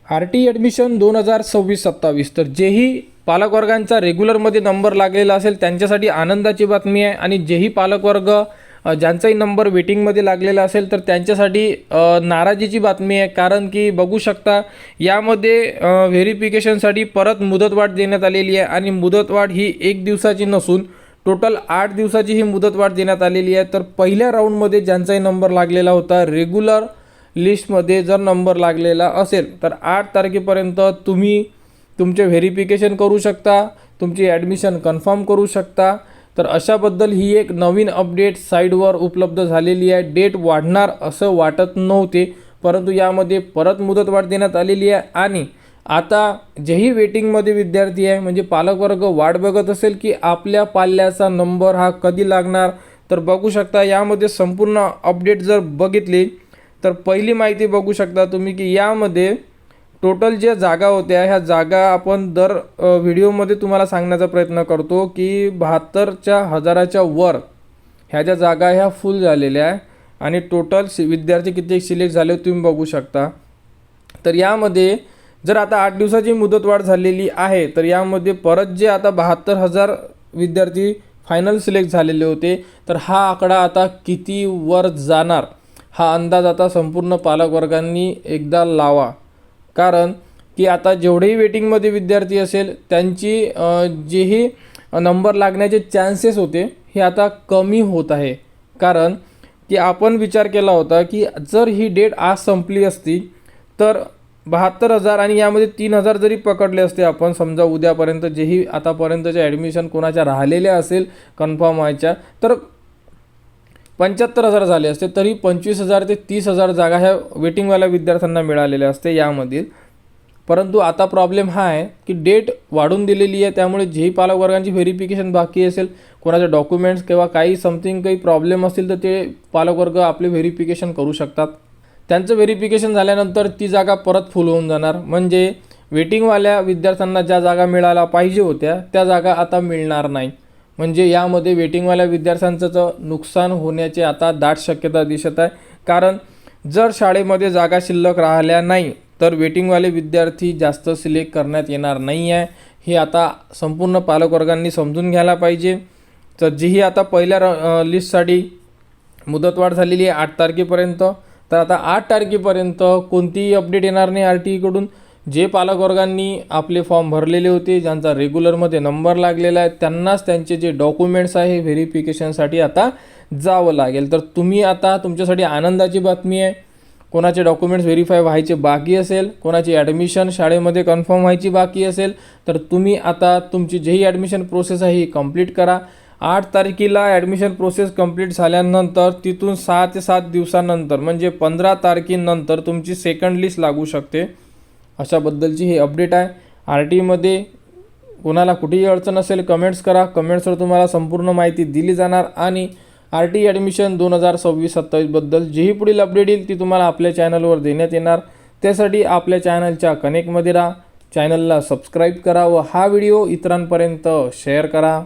RT admission 2026-27 तर जेही पालकवर्गांचा रेग्युलरमध्ये number लागलेला असेल त्यांच्यासाठी आनंदाची बातमी आहे आणि जेही पालकवर्ग ज्यांचाही नंबर वेटिंगमध्ये लागलेला असेल तर त्यांच्यासाठी नाराजीची बातमी आहे. कारण की बघू शकता यामध्ये व्हेरिफिकेशनसाठी परत मुदतवाढ देण्यात आलेली आहे आणि मुदतवाढ ही 1 दिवसाची नसून टोटल 8 दिवसाची ही मुदतवाढ देण्यात आलेली आहे. तर पहिल्या राऊंडमध्ये ज्यांचाही नंबर लागलेला होता रेग्युलर लिस्टमध्ये जर नंबर लागलेला असेल तर 8 तारखेपर्यंत तुम्ही तुमचे व्हेरिफिकेशन करू शकता, तुमची ॲडमिशन कन्फर्म करू शकता. तर अशाबद्दल ही एक नवीन अपडेट साईडवर उपलब्ध झालेली आहे. डेट वाढणार असं वाटत नव्हते, परंतु यामध्ये परत मुदतवाढ देण्यात आलेली आहे आणि आता जेही वेटिंगमध्ये विद्यार्थी आहे म्हणजे पालकवर्ग वाट बघत असेल की आपल्या पाल्याचा नंबर हा कधी लागणार, तर बघू शकता यामध्ये संपूर्ण अपडेट जर बघितली तर पहिली माहिती बघू शकता तुम्ही की यामध्ये टोटल ज्या जागा होत्या ह्या जागा आपण दर व्हिडिओमध्ये तुम्हाला सांगण्याचा प्रयत्न करतो की 72,000च्या वर ह्या ज्या जागा ह्या फुल झालेल्या आहे आणि टोटल विद्यार्थी किती सिलेक्ट झाले तुम्ही बघू शकता. तर यामध्ये जर आता 8 दिवसाची मुदतवाढ झालेली आहे तर यामध्ये परत जे आता 72,000 विद्यार्थी फायनल सिलेक्ट झालेले होते तर हा आकडा आता किती वर जाणार हा अंदाज आता संपूर्ण पालकवर्गांनी एकदा लावा. कारण की आता जेवढेही वेटिंगमध्ये विद्यार्थी असेल त्यांची जेही नंबर लागण्याचे चान्सेस होते हे आता कमी होत आहे. कारण की आपण विचार केला होता की जर ही डेट आज संपली असती तर 72,000 आणि यामध्ये 3,000 जरी पकडले असते आपण समजा उद्यापर्यंत जेही आतापर्यंतच्या ॲडमिशन कोणाच्या राहिलेल्या असेल कन्फर्म व्हायच्या तर 75,000 झाले असते. तरी 25,000 ते 30,000 जागा ह्या वेटिंगवाल्या विद्यार्थ्यांना मिळालेल्या असते यामधील. परंतु आता प्रॉब्लेम हा आहे की डेट वाढून दिलेली आहे, त्यामुळे जेही पालकवर्गांची व्हेरिफिकेशन बाकी असेल, कोणाचे डॉक्युमेंट्स किंवा काही समथिंग काही प्रॉब्लेम असतील तर ते पालकवर्ग आपले व्हेरिफिकेशन करू शकतात. त्यांचं व्हेरिफिकेशन झाल्यानंतर ती जागा परत फुल होऊन जाणार. म्हणजे वेटिंगवाल्या विद्यार्थ्यांना ज्या जागा मिळायला पाहिजे होत्या त्या जागा आता मिळणार नाही. म्हणजे यामध्ये वेटिंगवाल्या विद्यार्थ्यांचं नुकसान होण्याची आता दाट शक्यता दिसत आहे. कारण जर शाळेमध्ये जागा शिल्लक राहिल्या नाही तर वेटिंगवाले विद्यार्थी जास्त सिलेक्ट करण्यात येणार नाही आहे. हे आता संपूर्ण पालकवर्गांनी समजून घ्यायला पाहिजे. तर जीही आता पहिल्या लिस्टसाठी मुदतवाढ झालेली आहे 8 तारखेपर्यंत. तर आता 8 तारखेपर्यंत कोणतीही अपडेट येणार नाही RTकडून. जे पालकवर्गांनी आपले फॉर्म भरलेले होते, ज्यांचा रेग्युलरमध्ये नंबर लागलेला आहे, त्यांनाच त्यांचे जे डॉक्युमेंट्स आहे व्हेरिफिकेशनसाठी आता जावं लागेल. तर तुम्ही आता तुमच्यासाठी आनंदाची बातमी आहे. कोणाचे डॉक्युमेंट्स व्हेरीफाय व्हायचे बाकी असेल, कोणाची ॲडमिशन शाळेमध्ये कन्फर्म व्हायची बाकी असेल तर तुम्ही आता तुमची जेही ॲडमिशन प्रोसेस आहे ही कंप्लीट करा. 8 तारखेला ॲडमिशन प्रोसेस कंप्लीट झाल्यानंतर तिथून 6 ते 7 दिवसानंतर म्हणजे 15 तारखेनंतर तुमची सेकंड लिस्ट लागू शकते. अशाबद्दलची ही अपडेट आहे. RTमध्ये कोणाला कुठेही अडचण असेल कमेंट्स करा. कमेंट्सवर तुम्हाला संपूर्ण माहिती दिली जाणार आणि RT ॲडमिशन 2026-27 बद्दल जेही पुढील अपडेट येईल ती तुम्हाला आपल्या चॅनलवर देण्यात येणार. त्यासाठी आपल्या चॅनलच्या कनेक्टमध्ये राहा, चॅनलला सबस्क्राईब करा व हा व्हिडिओ इतरांपर्यंत शेअर करा.